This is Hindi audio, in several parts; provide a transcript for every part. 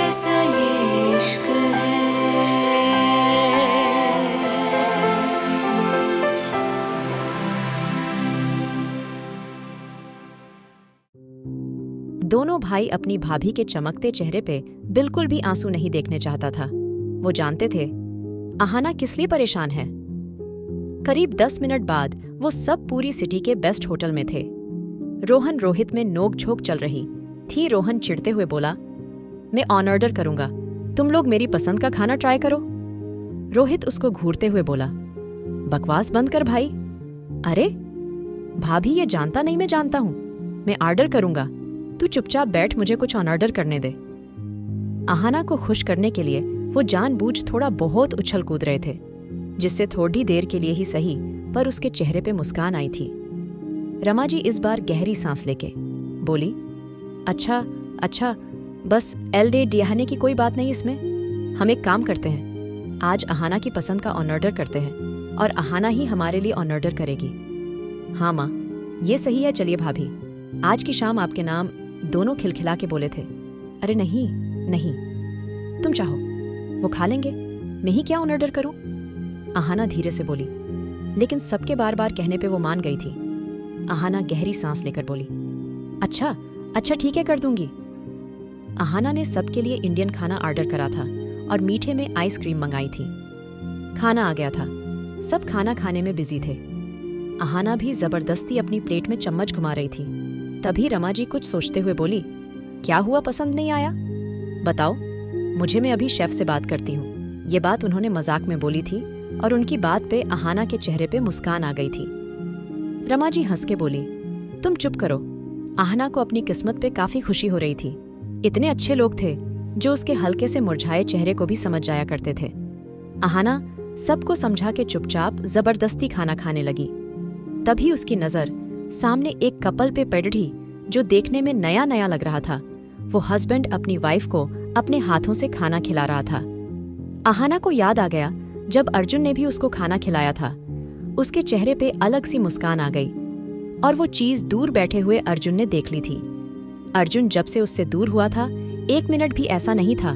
कैसा ये इश्क है। दोनों भाई अपनी भाभी के चमकते चेहरे पे बिल्कुल भी आंसू नहीं देखने चाहता था। वो जानते थे अहाना किस लिए परेशान है। करीब 10 मिनट बाद वो सब पूरी सिटी के बेस्ट होटल में थे। रोहन रोहित में नोक-झोंक चल रही थी। रोहन चिढ़ते हुए बोला, मैं ऑन ऑर्डर करूंगा, तुम लोग मेरी पसंद का खाना ट्राई करो। रोहित उसको घूरते हुए बोला, बकवास बंद कर भाई। अरे भाभी, ये जानता नहीं मैं जानता हूं, मैं ऑर्डर करूंगा, तू चुपचाप बैठ, मुझे कुछ ऑन ऑर्डर करने दे। अहाना को खुश करने के लिए वो जानबूझ थोड़ा बहुत उछल कूद रहे थे, जिससे थोड़ी देर के लिए ही सही पर उसके चेहरे पे मुस्कान आई थी। रमाजी इस बार गहरी सांस लेके बोली, अच्छा, बस एल डे डिहाने की कोई बात नहीं इसमें। हम एक काम करते हैं, आज अहाना की पसंद का ऑन ऑर्डर करते हैं और अहाना ही हमारे लिए ऑन ऑर्डर करेगी। हाँ माँ, ये सही है, चलिए भाभी, आज की शाम आपके नाम। दोनों खिलखिला के बोले थे, अरे नहीं, तुम चाहो वो खा लेंगे, मैं ही क्या ऑन ऑर्डर करूं। अहाना धीरे से बोली, लेकिन सबके बार बार कहने पे वो मान गई थी। अहाना गहरी सांस लेकर बोली, अच्छा ठीक है, कर दूंगी। अहाना ने सबके लिए इंडियन खाना ऑर्डर करा था और मीठे में आइसक्रीम मंगाई थी। खाना आ गया था, सब खाना खाने में बिजी थे। अहाना भी जबरदस्ती अपनी प्लेट में चम्मच घुमा रही थी। तभी रमाजी कुछ सोचते हुए बोली, क्या हुआ, पसंद नहीं आया? बताओ मुझे, मैं अभी शेफ से बात करती हूँ। ये बात उन्होंने मजाक में बोली थी और उनकी बात पे अहाना के चेहरे पे मुस्कान आ गई थी। रमाजी हंस के बोली, तुम चुप करो। अहाना को अपनी किस्मत पे काफी खुशी हो रही थी। इतने अच्छे लोग थे जो उसके हल्के से मुरझाए चेहरे को भी समझ जाया करते थे। अहाना सबको समझा के चुपचाप जबरदस्ती खाना खाने लगी। तभी उसकी नजर सामने एक कपल पे पड़ी जो देखने में नया नया लग रहा था। वो हस्बैंड अपनी वाइफ को अपने हाथों से खाना खिला रहा था। अहाना को याद आ गया जब अर्जुन ने भी उसको खाना खिलाया था। उसके चेहरे पे अलग सी मुस्कान आ गई और वो चीज दूर बैठे हुए अर्जुन ने देख ली थी। अर्जुन जब से उससे दूर हुआ था, 1 मिनट भी ऐसा नहीं था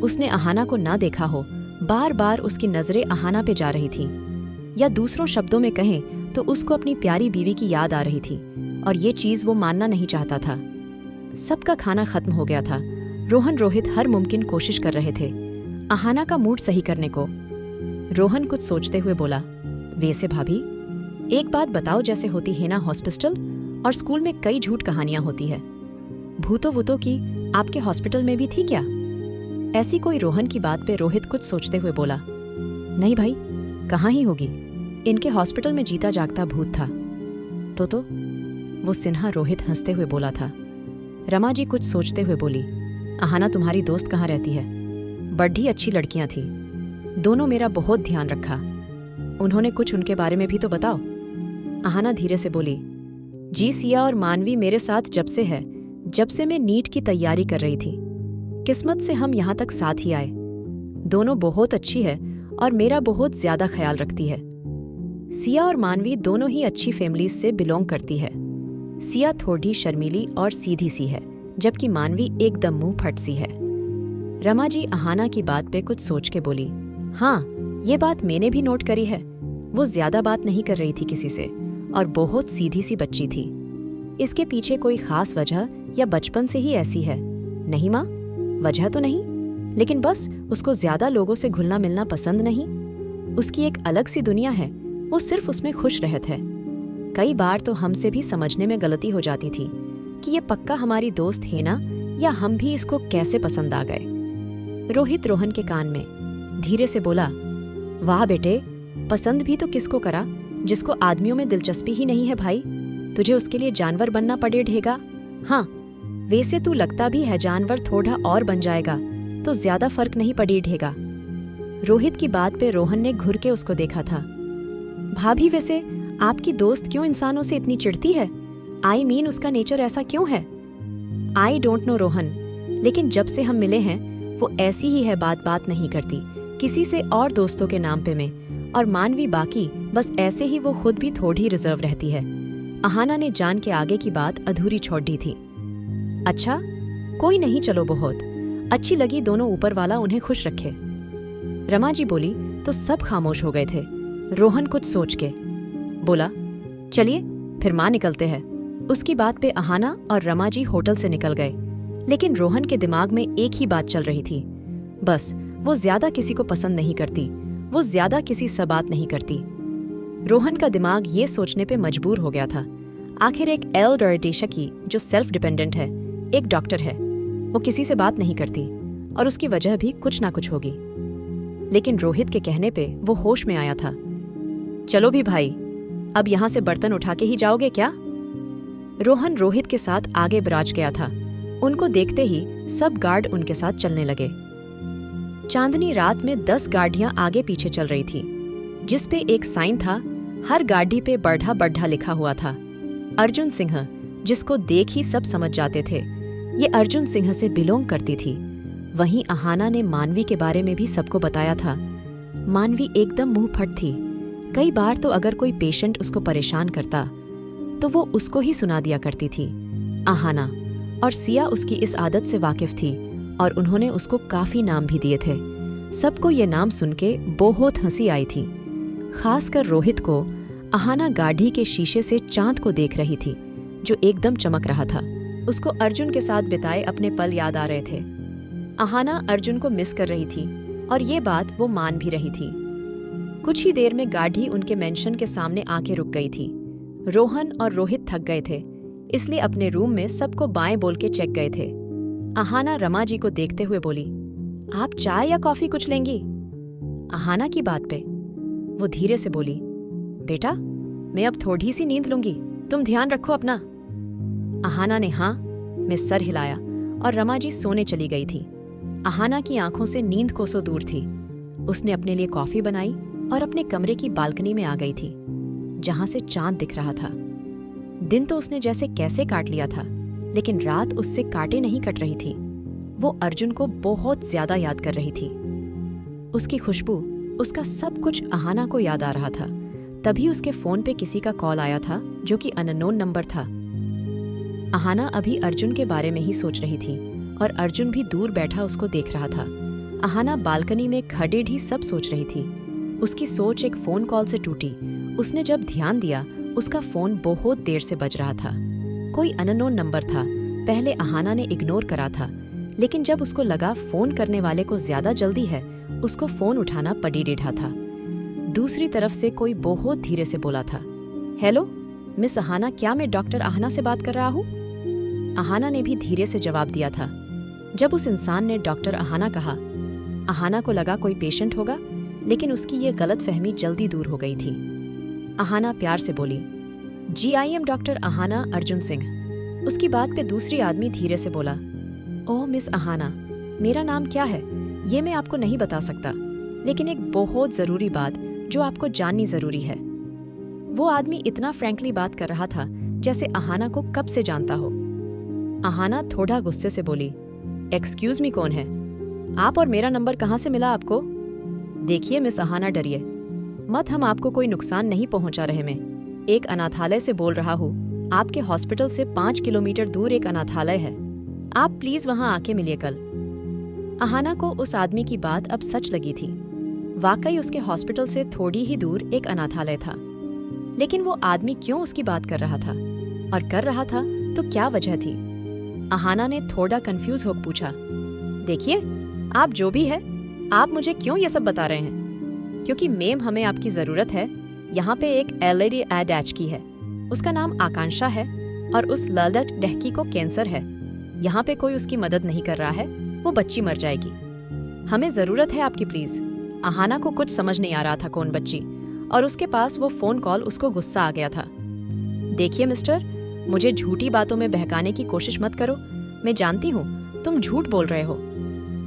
उसने अहाना को ना देखा हो। बार बार उसकी नजरें अहाना पे जा रही थी, या दूसरों शब्दों में कहें तो उसको अपनी प्यारी बीवी की याद आ रही थी और ये चीज वो मानना नहीं चाहता था। सबका खाना खत्म हो गया था। रोहन रोहित हर मुमकिन कोशिश कर रहे थे अहाना का मूड सही करने को। रोहन कुछ सोचते हुए बोला, वैसे भाभी एक बात बताओ, जैसे होती है ना हॉस्पिटल और स्कूल में कई झूठ कहानियां होती है, भूतों वूतों की आपके हॉस्पिटल में भी थी क्या? ऐसी कोई रोहन की बात पे रोहित कुछ सोचते हुए बोला, नहीं भाई, कहाँ ही होगी, इनके हॉस्पिटल में जीता जागता भूत था। तो वो सिन्हा रोहित हंसते हुए बोला था। रमाजी कुछ सोचते हुए बोली, अहाना तुम्हारी दोस्त कहाँ रहती है? बड़ी अच्छी लड़कियां थी, दोनों मेरा बहुत ध्यान रखा, उन्होंने कुछ उनके बारे में भी तो बताओ। अहाना धीरे से बोली, जी सिया और मानवी मेरे साथ जब से मैं नीट की तैयारी कर रही थी। किस्मत से हम यहाँ तक साथ ही आए। दोनों बहुत अच्छी है और मेरा बहुत ज्यादा ख्याल रखती है। सिया और मानवी दोनों ही अच्छी फैमिलीज से बिलोंग करती है। सिया थोड़ी शर्मीली और सीधी सी है, जबकि मानवी एकदम मुंह फट सी है। रमाजी अहाना की बात पे कुछ सोच के बोली, हाँ ये बात मैंने भी नोट करी है, वो ज्यादा बात नहीं कर रही थी किसी से और बहुत सीधी सी बच्ची थी। इसके पीछे कोई खास वजह या बचपन से ही ऐसी है? नहीं माँ, वजह तो नहीं, लेकिन बस उसको ज्यादा लोगों से घुलना मिलना पसंद नहीं। उसकी एक अलग सी दुनिया है, वो सिर्फ उसमें खुश रहत है। कई बार तो हमसे भी समझने में गलती हो जाती थी कि ये पक्का हमारी दोस्त है ना, या हम भी इसको कैसे पसंद आ गए। रोहित रोहन के कान में धीरे से बोला, वाह बेटे, पसंद भी तो किसको करा जिसको आदमियों में दिलचस्पी ही नहीं है भाई, तुझे उसके लिए जानवर बनना पड़े ढेगा। हाँ वैसे तू लगता भी है जानवर थोड़ा और बन जाएगा तो ज्यादा फर्क नहीं पड़ी ढेगा। रोहित की बात पे रोहन ने घुर के उसको देखा था। भाभी वैसे आपकी दोस्त क्यों इंसानों से इतनी चिढ़ती है? आई मीन उसका नेचर ऐसा क्यों है? आई डोंट नो रोहन, लेकिन जब से हम मिले हैं वो ऐसी ही है, बात बात नहीं करती किसी से और दोस्तों के नाम पे में, और मानवी बाकी बस ऐसे ही, वो खुद भी थोड़ी रिजर्व रहती है। अहाना ने जान के आगे की बात अधूरी छोड़ दी थी। अच्छा कोई नहीं, चलो बहुत, अच्छी लगी दोनों ऊपर वाला उन्हें खुश रखे। रमा जी बोली तो सब खामोश हो गए थे। रोहन कुछ सोच के बोला, चलिए फिर माँ निकलते हैं। उसकी बात पे अहाना और रमा जी होटल से निकल गए, लेकिन रोहन के दिमाग में एक ही बात चल रही थी, बस वो ज्यादा किसी को पसंद नहीं करती, वो ज्यादा किसी से बात नहीं करती। रोहन का दिमाग ये सोचने पे मजबूर हो गया था, आखिर एक एल्डर डेशकी जो सेल्फ डिपेंडेंट है, एक डॉक्टर है, वो किसी से बात नहीं करती और उसकी वजह भी कुछ ना कुछ होगी। लेकिन रोहित के कहने पे वो होश में आया था। चलो भी भाई, अब यहाँ से बर्तन उठा के ही जाओगे क्या? रोहन रोहित के साथ आगे बराज गया था। उनको देखते ही सब गार्ड उनके साथ चलने लगे। चांदनी रात में 10 गाड़ियां आगे पीछे चल रही थी, जिस पे एक साइन था। हर गाड़ी पे बढ़ा बढ़ा लिखा हुआ था अर्जुन सिंह, जिसको देख ही सब समझ जाते थे ये अर्जुन सिंह से बिलोंग करती थी। वहीं अहाना ने मानवी के बारे में भी सबको बताया था। मानवी एकदम मुंह फट थी। कई बार तो अगर कोई पेशेंट उसको परेशान करता तो वो उसको ही सुना दिया करती थी। अहाना और सिया उसकी इस आदत से वाकिफ थी और उन्होंने उसको काफी नाम भी दिए थे। सबको ये नाम सुन के बहुत हंसी आई थी, खासकर रोहित को। अहाना गाड़ी के शीशे से चांद को देख रही थी जो एकदम चमक रहा था। उसको अर्जुन के साथ बिताए अपने पल याद आ रहे थे। अहाना अर्जुन को मिस कर रही थी और ये बात वो मान भी रही थी। कुछ ही देर में गाड़ी उनके मेंशन के सामने आके रुक गई थी। रोहन और रोहित थक गए थे, इसलिए अपने रूम में सबको बाएं बोल के चेक गए थे। अहाना रमा जी को देखते हुए बोली, आप चाय या कॉफी कुछ लेंगी? अहाना की बात पे वो धीरे से बोली, बेटा मैं अब थोड़ी सी नींद लूंगी, तुम ध्यान रखो अपना। अहाना ने हाँ में सर हिलाया और रमा जी सोने चली गई थी। अहाना की आंखों से नींद कोसों दूर थी। उसने अपने लिए कॉफी बनाई और अपने कमरे की बालकनी में आ गई थी, जहां से चांद दिख रहा था। दिन तो उसने जैसे कैसे काट लिया था, लेकिन रात उससे काटे नहीं कट रही थी। वो अर्जुन को बहुत ज्यादा याद कर रही थी। उसकी खुशबू, उसका सब कुछ अहाना को याद आ रहा था। तभी उसके फोन पे किसी का कॉल आया था जो कि अननोन नंबर था। अहाना अभी अर्जुन के बारे में ही सोच रही थी और अर्जुन भी दूर बैठा उसको देख रहा था। अहाना बालकनी में खड़े ही सब सोच रही थी। उसकी सोच एक फोन कॉल से टूटी। उसने जब ध्यान दिया, उसका फोन बहुत देर से बज रहा था। कोई अननोन नंबर था। पहले अहाना ने इग्नोर करा था, लेकिन जब उसको लगा फोन करने वाले को ज्यादा जल्दी है, उसको फोन उठाना पड़ी रेढ़ा था। दूसरी तरफ से कोई बहुत धीरे से बोला था, हेलो मिस अहाना, क्या मैं डॉक्टर अहाना से बात कर रहा हूँ? अहाना ने भी धीरे से जवाब दिया था। जब उस इंसान ने डॉक्टर अहाना कहा, अहाना को लगा कोई पेशेंट होगा, लेकिन उसकी ये गलतफहमी जल्दी दूर हो गई थी। अहाना प्यार से बोली, जी I am doctor Ahana Arjun Singh. उसकी बात पे दूसरी आदमी धीरे से बोला, ओह मिस अहाना, मेरा नाम क्या है ये मैं आपको नहीं बता सकता, लेकिन एक बहुत जरूरी बात जो आपको जाननी जरूरी है। वो आदमी इतना फ्रैंकली बात कर रहा था जैसे अहाना को कब से जानता हो। अहाना थोड़ा गुस्से से बोली, एक्सक्यूज मी, कौन है आप और मेरा नंबर कहाँ से मिला आपको? देखिए मिस अहाना, डरिए मत, हम आपको कोई नुकसान नहीं पहुंचा रहे। मैं एक अनाथालय से बोल रहा हूँ। आपके हॉस्पिटल से 5 किलोमीटर दूर एक अनाथालय है, आप प्लीज वहां आके मिलिए कल। अहाना को उस आदमी की बात अब सच लगी थी। वाकई उसके हॉस्पिटल से थोड़ी ही दूर एक अनाथालय था, लेकिन वो आदमी क्यों उसकी बात कर रहा था, और कर रहा था तो क्या वजह थी? अहाना ने थोड़ा कंफ्यूज होकर पूछा, देखिए आप जो भी है, आप मुझे क्यों ये सब बता रहे हैं? क्योंकि मेम, हमें आपकी जरूरत है। यहाँ पे एक एलईडी एड की है, उसका नाम आकांक्षा है और उस ललत डहकी को कैंसर है। यहाँ पे कोई उसकी मदद नहीं कर रहा है, वो बच्ची मर जाएगी। हमें जरूरत है आपकी, प्लीज। अहाना को कुछ समझ नहीं आ रहा था कौन बच्ची, और उसके पास वो फोन कॉल, उसको गुस्सा आ गया था। देखिए मिस्टर, मुझे झूठी बातों में बहकाने की कोशिश मत करो। मैं जानती हूँ तुम झूठ बोल रहे हो,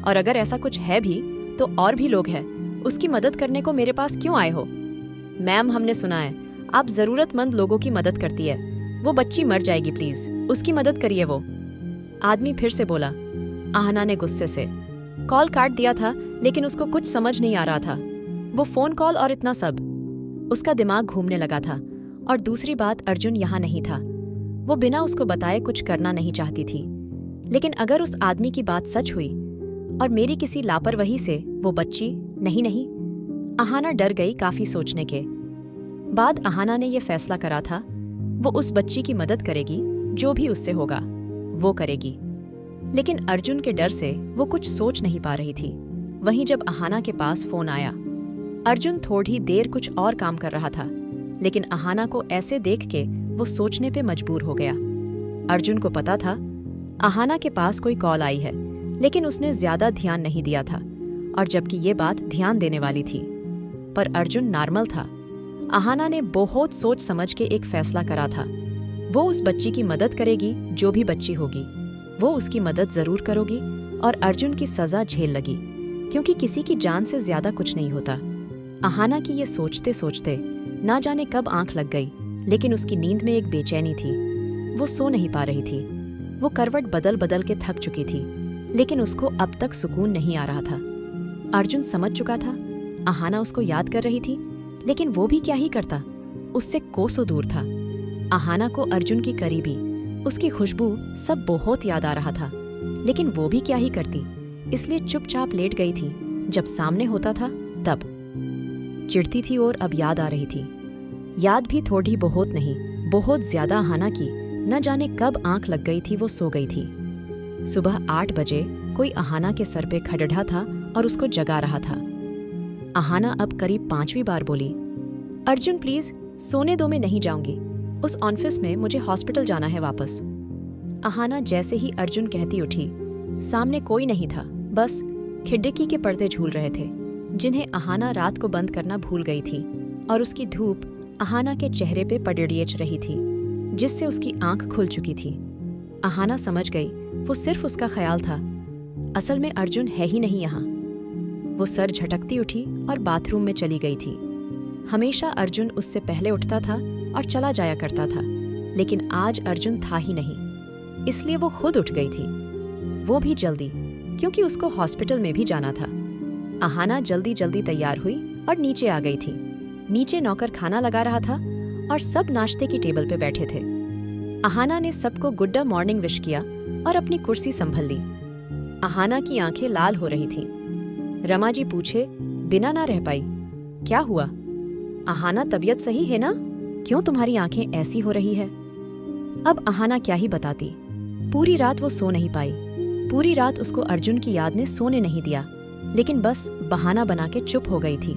और अगर ऐसा कुछ है भी तो और भी लोग हैं। उसकी मदद करने को मेरे पास क्यों आए हो? मैम, हमने सुना है आप जरूरतमंद लोगों की मदद करती है। वो बच्ची मर जाएगी, प्लीज उसकी मदद करिए। वो आदमी फिर से बोला। अहाना ने गुस्से से कॉल काट दिया था, लेकिन उसको कुछ समझ नहीं आ रहा था। वो फोन कॉल और इतना सब, उसका दिमाग घूमने लगा था। और दूसरी बात, अर्जुन यहाँ नहीं था। वो बिना उसको बताए कुछ करना नहीं चाहती थी, लेकिन अगर उस आदमी की बात सच हुई, और मेरी किसी लापरवाही से वो बच्ची नहीं। अहाना डर गई काफी सोचने के बाद। अहाना ने यह फैसला करा था वो उस बच्ची की मदद करेगी, जो भी उससे होगा वो करेगी। लेकिन अर्जुन के डर से वो कुछ सोच नहीं पा रही थी। वहीं जब अहाना के पास फोन आया, अर्जुन थोड़ी देर कुछ और काम कर रहा था, लेकिन अहाना को ऐसे देख के वो सोचने पे मजबूर हो गया। अर्जुन को पता था अहाना के पास कोई कॉल आई है, लेकिन उसने ज्यादा ध्यान नहीं दिया था, और जबकि ये बात ध्यान देने वाली थी। पर अर्जुन नॉर्मल था। अहाना ने बहुत सोच समझ के एक फैसला करा था। वो उस बच्ची की मदद करेगी, जो भी बच्ची होगी वो उसकी मदद जरूर करोगी, और अर्जुन की सजा झेल लगी, क्योंकि किसी की जान से ज्यादा कुछ नहीं होता। अहाना की ये सोचते सोचते ना जाने कब आंख लग गई, लेकिन उसकी नींद में एक बेचैनी थी। वो सो नहीं पा रही थी। वो करवट बदल बदल के थक चुकी थी, लेकिन उसको अब तक सुकून नहीं आ रहा था। अर्जुन समझ चुका था अहाना उसको याद कर रही थी, लेकिन वो भी क्या ही करता, उससे कोसों दूर था। अहाना को अर्जुन की करीबी, उसकी खुशबू सब बहुत याद आ रहा था, लेकिन वो भी क्या ही करती, इसलिए चुपचाप लेट गई थी। जब सामने होता था तब चिढ़ती थी और अब याद आ रही थी। याद भी थोड़ी बहुत नहीं, बहुत ज्यादा अहाना की। न जाने कब आंख लग गई थी, वो सो गई थी। सुबह 8 बजे कोई अहाना के सर पे खड़ढ़ा था और उसको जगा रहा था। अहाना अब करीब 5वीं बार बोली, अर्जुन प्लीज सोने दो, मैं नहीं जाऊंगी। उस ऑफिस में मुझे हॉस्पिटल जाना है वापस। अहाना जैसे ही अर्जुन कहती उठी, सामने कोई नहीं था, बस खिड़की के पर्दे झूल रहे थे, जिन्हें अहाना रात को बंद करना भूल गई थी, और उसकी धूप अहाना के चेहरे पे पड़ेड़ियच रही थी, जिससे उसकी आंख खुल चुकी थी। अहाना समझ गई वो सिर्फ उसका ख्याल था, असल में अर्जुन है ही नहीं यहाँ। वो सर झटकती उठी और बाथरूम में चली गई थी। हमेशा अर्जुन उससे पहले उठता था और चला जाया करता था, लेकिन आज अर्जुन था ही नहीं, इसलिए वो खुद उठ गई थी, वो भी जल्दी, क्योंकि उसको हॉस्पिटल में भी जाना था। अहाना जल्दी जल्दी तैयार हुई और नीचे आ गई थी। नीचे नौकर खाना लगा रहा था और सब नाश्ते की टेबल पे बैठे थे। अहाना ने सबको गुड मॉर्निंग विश किया और अपनी कुर्सी संभल ली। अहाना की आंखें लाल हो रही थीं। रमा जी पूछे, बिना ना रह पाई, क्या हुआ? अहाना तबीयत सही है ना? क्यों तुम्हारी आंखें ऐसी हो रही है? अब अहाना क्या ही बताती। पूरी रात वो सो नहीं पाई। पूरी रात उसको अर्जुन की याद ने सोने नहीं दिया, लेकिन बस बहाना बना के चुप हो गई थी।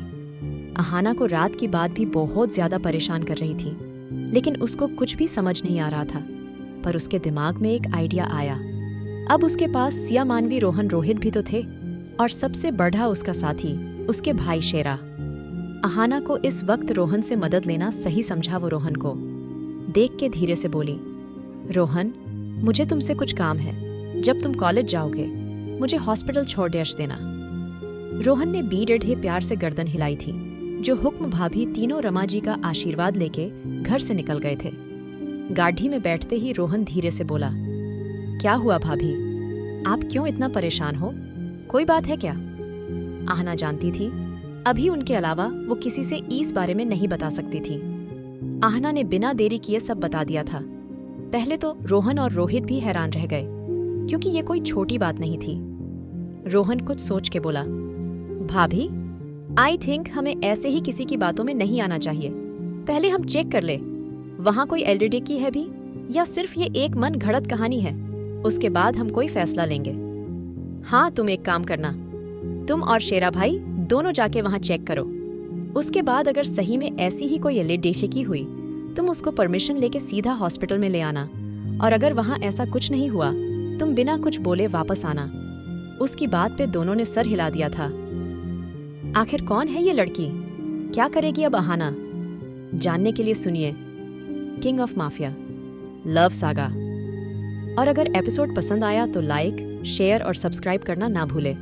अहाना को रात की बात भी बहुत ज्यादा परेशान कर रही थी, लेकिन उसको कुछ भी समझ नहीं आ रहा था। पर उसके दिमाग में एक आइडिया आया। अब उसके पास सिया मानवी रोहन रोहित भी तो थे, और सबसे बढ़ा उसका साथी उसके भाई शेरा। अहाना को इस वक्त रोहन से मदद लेना सही समझा। वो रोहन को देख के धीरे से बोली, रोहन मुझे तुमसे कुछ काम है। जब तुम कॉलेज जाओगे मुझे हॉस्पिटल छोड़ देना। रोहन ने बीड़े प्यार से गर्दन हिलाई थी। जो हुक्म भाभी तीनों रमा जी का आशीर्वाद लेके घर से निकल गए थे। गाड़ी में बैठते ही रोहन धीरे से बोला, क्या हुआ भाभी, आप क्यों इतना परेशान हो? कोई बात है क्या? आहना जानती थी अभी उनके अलावा वो किसी से इस बारे में नहीं बता सकती थी। आहना ने बिना देरी किए सब बता दिया था। पहले तो रोहन और रोहित भी हैरान रह गए, क्योंकि ये कोई छोटी बात नहीं थी। रोहन कुछ सोच के बोला, भाभी आई थिंक हमें ऐसे ही किसी की बातों में नहीं आना चाहिए। पहले हम चेक कर ले वहां कोई एलडीडी की है भी, या सिर्फ ये एक मन घड़त कहानी है। उसके बाद हम कोई फैसला लेंगे। हाँ, तुम एक काम करना, तुम और शेरा भाई दोनों जाके वहां चेक करो। उसके बाद अगर सही में ऐसी ही कोई एलडीडी की हुई, तुम उसको परमिशन लेके सीधा हॉस्पिटल में ले आना, और अगर वहां ऐसा कुछ नहीं हुआ तुम बिना कुछ बोले वापस आना। उसकी बात पे दोनों ने सर हिला दिया था। आखिर कौन है ये लड़की, क्या करेगी अब अहाना? जानने के लिए सुनिए king of mafia love saga. और अगर एपिसोड पसंद आया तो लाइक, शेयर और सब्सक्राइब करना ना भूले।